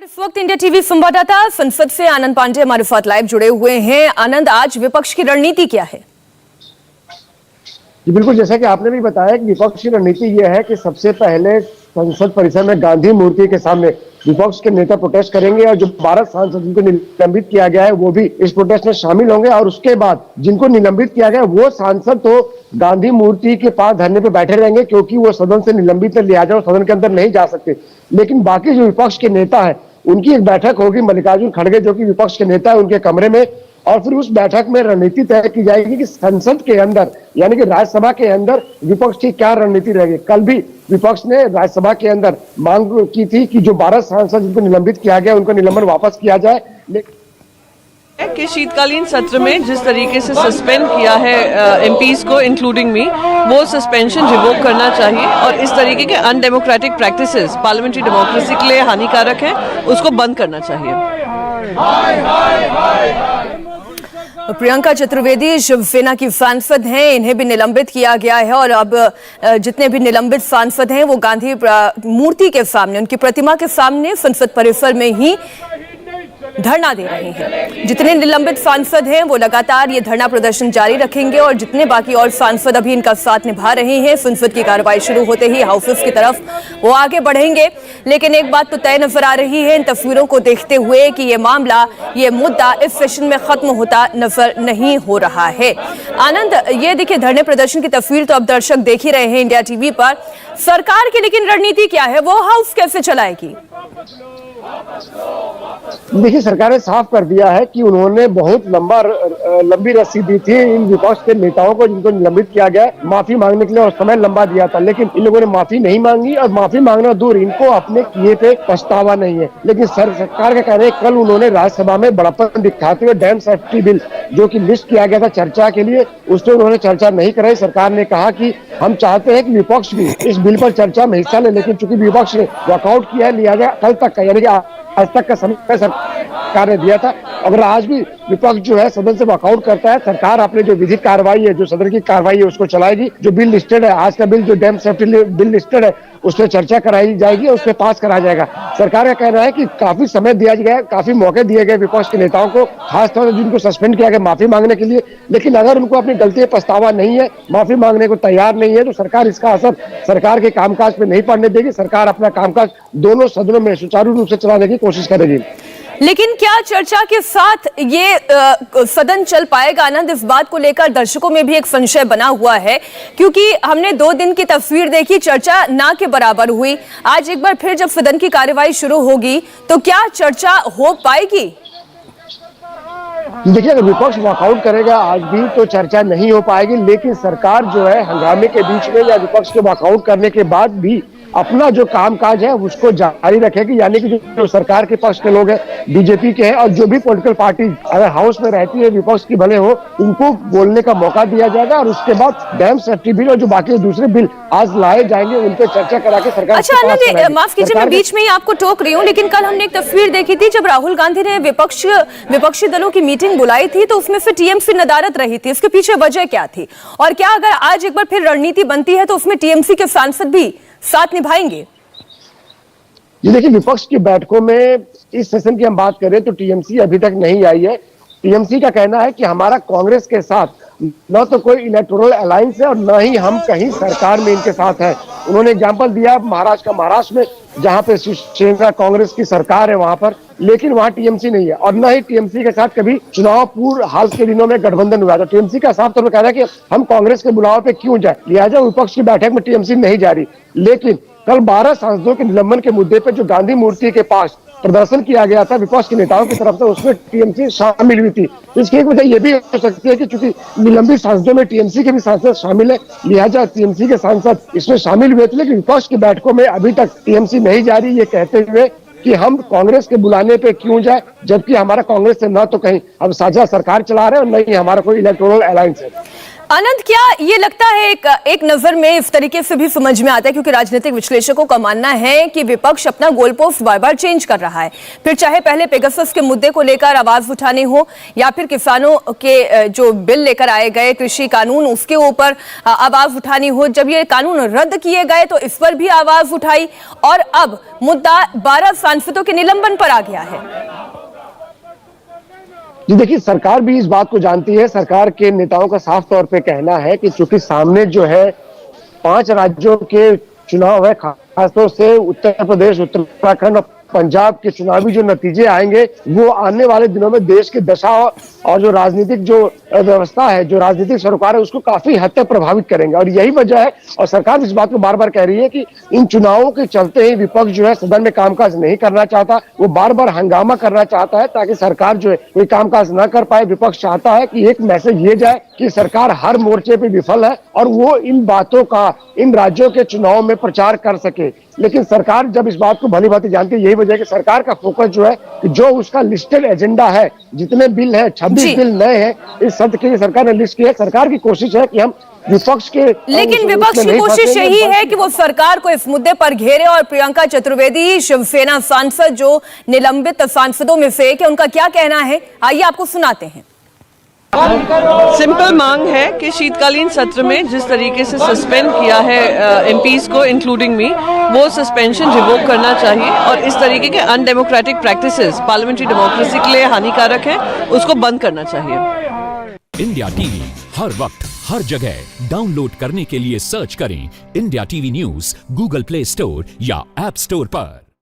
इस वक्त India TV संवाददाता संसद से आनंद पांडे हमारे साथ लाइव जुड़े हुए हैं। आनंद, आज विपक्ष की रणनीति क्या है? जी बिल्कुल, जैसा कि आपने भी बताया कि विपक्ष की रणनीति यह है कि सबसे पहले संसद परिसर में गांधी मूर्ति के सामने विपक्ष के नेता प्रोटेस्ट करेंगे और जो 12 सांसद जिनको निलंबित किया गया है वो भी इस प्रोटेस्ट में शामिल होंगे। और उसके बाद जिनको निलंबित किया गया वो सांसद तो गांधी मूर्ति के पास धरने पे बैठे रहेंगे, क्योंकि वो सदन से निलंबित लिया जाए, सदन के अंदर नहीं जा सकते। लेकिन बाकी जो विपक्ष के नेता है उनकी एक बैठक होगी मल्लिकार्जुन खड़गे जो कि विपक्ष के नेता है उनके कमरे में, और फिर उस बैठक में रणनीति तय की जाएगी कि संसद के अंदर यानी कि राज्यसभा के अंदर विपक्ष की क्या रणनीति रहेगी। कल भी विपक्ष ने राज्यसभा के अंदर मांग की थी कि जो 12 सांसद जिनको निलंबित किया गया उनका निलंबन वापस किया जाए। कि शीतकालीन सत्र में जिस तरीके से सस्पेंड किया है एमपीज को इंक्लूडिंग मी, वो सस्पेंशन रिवोक करना चाहिए और इस तरीके के अनडेमोक्रेटिक प्रैक्टिसेस पार्लियामेंट्री डेमोक्रेसी के लिए हानिकारक है, उसको बंद करना चाहिए। प्रियंका चतुर्वेदी शिवसेना की सांसद हैं, इन्हें भी निलंबित किया गया है और अब जितने भी निलंबित सांसद हैं वो गांधी मूर्ति के सामने, उनकी प्रतिमा के सामने संसद परिसर में ही धरना दे रहे हैं। जितने निलंबित सांसद हैं वो लगातार ये धरना प्रदर्शन जारी रखेंगे और जितने बाकी और सांसद अभी इनका साथ निभा रहे हैं, संसद की कार्रवाई शुरू होते ही हाउसेस की तरफ वो आगे बढ़ेंगे। लेकिन एक बात तो तय नजर आ रही है इन तस्वीरों को देखते हुए कि ये मामला, ये मुद्दा इस सेशन में खत्म होता नजर नहीं हो रहा है। आनंद, ये देखिए धरने प्रदर्शन की तस्वीर तो अब दर्शक देख ही रहे हैं इंडिया टीवी पर। सरकार की लेकिन रणनीति क्या है, वो हाउस कैसे चलाएगी? देखिए, सरकार ने साफ कर दिया है कि उन्होंने बहुत लंबी रस्सी दी थी इन विपक्ष के नेताओं को जिनको निलंबित किया गया, माफी मांगने के लिए और समय लंबा दिया था, लेकिन इन लोगों ने माफी नहीं मांगी और माफी मांगना दूर, इनको अपने किए पे पछतावा नहीं है। लेकिन सरकार का कहना है कल उन्होंने राज्यसभा में बड़प्पन दिखाते हुए डैम सेफ्टी बिल जो कि लिस्ट किया गया था चर्चा के लिए, उसमें उन्होंने चर्चा नहीं कराई। सरकार ने कहा कि हम चाहते हैं कि विपक्ष भी इस बिल पर चर्चा में हिस्सा ले, लेकिन चूंकि विपक्ष ने वॉकआउट किया लिया गया कल तक का, यानी कि आज तक का समय सरकार ने दिया था। अगर आज भी विपक्ष जो है सदन से वॉकआउट करता है, सरकार अपने जो विधिक कार्रवाई है, जो सदन की कार्रवाई है उसको चलाएगी। जो बिल लिस्टेड है, आज का बिल जो डैम सेफ्टी बिल लिस्टेड है उस पर चर्चा कराई जाएगी, उस पर पास कराया जाएगा। सरकार का कहना है कि काफी समय दिया गया, काफी मौके दिए गए विपक्ष के नेताओं को, खासतौर से जिनको सस्पेंड किया गया माफी मांगने के लिए, लेकिन अगर उनको अपनी गलती पर पछतावा नहीं है, माफी मांगने को तैयार नहीं है, तो सरकार इसका असर सरकार के कामकाज पे नहीं पड़ने देगी। सरकार अपना कामकाज दोनों सदनों में सुचारू रूप से चलाने की कोशिश करेगी। लेकिन क्या चर्चा के साथ ये सदन चल पाएगा? आनंद, इस बात को लेकर दर्शकों में भी एक संशय बना हुआ है, क्योंकि हमने 2 दिन की तस्वीर देखी, चर्चा ना के बराबर हुई। आज एक बार फिर जब सदन की कार्यवाही शुरू होगी तो क्या चर्चा हो पाएगी? देखिए, अगर विपक्ष वॉकआउट करेगा आज भी तो चर्चा नहीं हो पाएगी, लेकिन सरकार जो है हंगामे के बीच में या विपक्ष के वॉकआउट करने के बाद भी अपना जो कामकाज है उसको जारी रखेगी। यानी कि जो सरकार के पक्ष के लोग हैं, बीजेपी के हैं, और जो भी पॉलिटिकल पार्टी अगर हाउस में रहती है विपक्ष की भले हो, उनको बोलने का मौका दिया जाएगा और उसके बाद डैम सेफ्टी बिल और जो बाकी दूसरे बिल आज लाए जाएंगे उन पर चर्चा करा के सरकार। अच्छा आनंद, माफ कीजिए मैं बीच में ही आपको टोक रही हूँ, लेकिन कल हमने एक तस्वीर देखी थी जब राहुल गांधी ने विपक्षी दलों की मीटिंग बुलाई थी तो उसमें से टीएमसी नदारद रही थी, उसके पीछे वजह क्या थी? और क्या अगर आज एक बार फिर रणनीति बनती है तो उसमें टीएमसी के सांसद भी साथ निभाएंगे? ये देखिए, विपक्ष की बैठकों में इस सेशन की हम बात करें तो टीएमसी अभी तक नहीं आई है। टीएमसी का कहना है कि हमारा कांग्रेस के साथ न तो कोई इलेक्टोरल अलायंस है और न ही हम कहीं सरकार में इनके साथ हैं। उन्होंने एग्जाम्पल दिया महाराष्ट्र में जहां पे शिवसेना कांग्रेस की सरकार है वहां पर, लेकिन वहां टीएमसी नहीं है और न ही टीएमसी के साथ कभी चुनाव पूर्व हाल के दिनों में गठबंधन हुआ था। टीएमसी का साफ तौर पर कहना है कि हम कांग्रेस के बुलाव पे क्यों जाए, लिहाजा विपक्ष की बैठक में टीएमसी नहीं जा रही। लेकिन कल 12 सांसदों के निलंबन के मुद्दे पर जो गांधी मूर्ति के पास प्रदर्शन किया गया था विपक्ष के नेताओं की तरफ से, उसमें टीएमसी शामिल हुई थी। इसकी एक वजह यह भी हो सकती है कि चूंकि निलंबित सांसदों में टीएमसी के भी सांसद शामिल है, लिहाजा टीएमसी के सांसद इसमें शामिल हुए थे। लेकिन विपक्ष की बैठकों में अभी तक टीएमसी नहीं जा रही, ये कहते हुए कि हम कांग्रेस के बुलाने पे क्यों जाए, जबकि हमारा कांग्रेस से न तो कहीं हम साझा सरकार चला रहे हैं और न ही हमारा कोई इलेक्टोरल अलायंस है। आनंद, क्या ये लगता है एक नजर में इस तरीके से भी समझ में आता है, क्योंकि राजनीतिक विश्लेषकों का मानना है कि विपक्ष अपना गोल पोस्ट बार बार चेंज कर रहा है, फिर चाहे पहले पेगासस के मुद्दे को लेकर आवाज उठानी हो या फिर किसानों के जो बिल लेकर आए गए कृषि कानून उसके ऊपर आवाज उठानी हो। जब ये कानून रद्द किए गए तो इस पर भी आवाज उठाई और अब मुद्दा 12 सांसदों के निलंबन पर आ गया है। जी देखिए, सरकार भी इस बात को जानती है। सरकार के नेताओं का साफ तौर पे कहना है कि चूंकि सामने जो है 5 राज्यों के चुनाव है, खासतौर से उत्तर प्रदेश, उत्तराखंड और पंजाब के चुनावी जो नतीजे आएंगे वो आने वाले दिनों में देश की दशा और जो राजनीतिक जो व्यवस्था है, जो राजनीतिक सरोकार है, उसको काफी हद तक प्रभावित करेंगे। और यही वजह है, और सरकार इस बात को बार बार कह रही है कि इन चुनावों के चलते ही विपक्ष जो है सदन में कामकाज नहीं करना चाहता, वो बार बार हंगामा करना चाहता है ताकि सरकार जो है कोई कामकाज ना कर पाए। विपक्ष चाहता है कि एक मैसेज ये जाए कि सरकार हर मोर्चे पे विफल है और वो इन बातों का इन राज्यों के चुनाव में प्रचार कर सके। लेकिन सरकार जब इस बात को भली भांति जानती है, यही वजह है कि सरकार का फोकस जो है कि जो उसका लिस्टेड एजेंडा है, जितने बिल है 26 बिल नए हैं, इस सत्र के लिए सरकार ने लिस्ट किया है। सरकार की कोशिश है कि हम विपक्ष के, लेकिन विपक्ष की कोशिश यही है कि वो सरकार को इस मुद्दे पर घेरे। और प्रियंका चतुर्वेदी, शिवसेना सांसद जो निलंबित सांसदों में से, कि उनका क्या कहना है, आइए आपको सुनाते हैं। सिंपल मांग है कि शीतकालीन सत्र में जिस तरीके से सस्पेंड किया है एमपीज को इंक्लूडिंग मी, वो सस्पेंशन रिवोक करना चाहिए और इस तरीके के अनडेमोक्रेटिक प्रैक्टिसेस पार्लियामेंट्री डेमोक्रेसी के लिए हानिकारक है, उसको बंद करना चाहिए। इंडिया टीवी हर वक्त हर जगह डाउनलोड करने के लिए सर्च करें India TV news Google play store या ऐप स्टोर पर।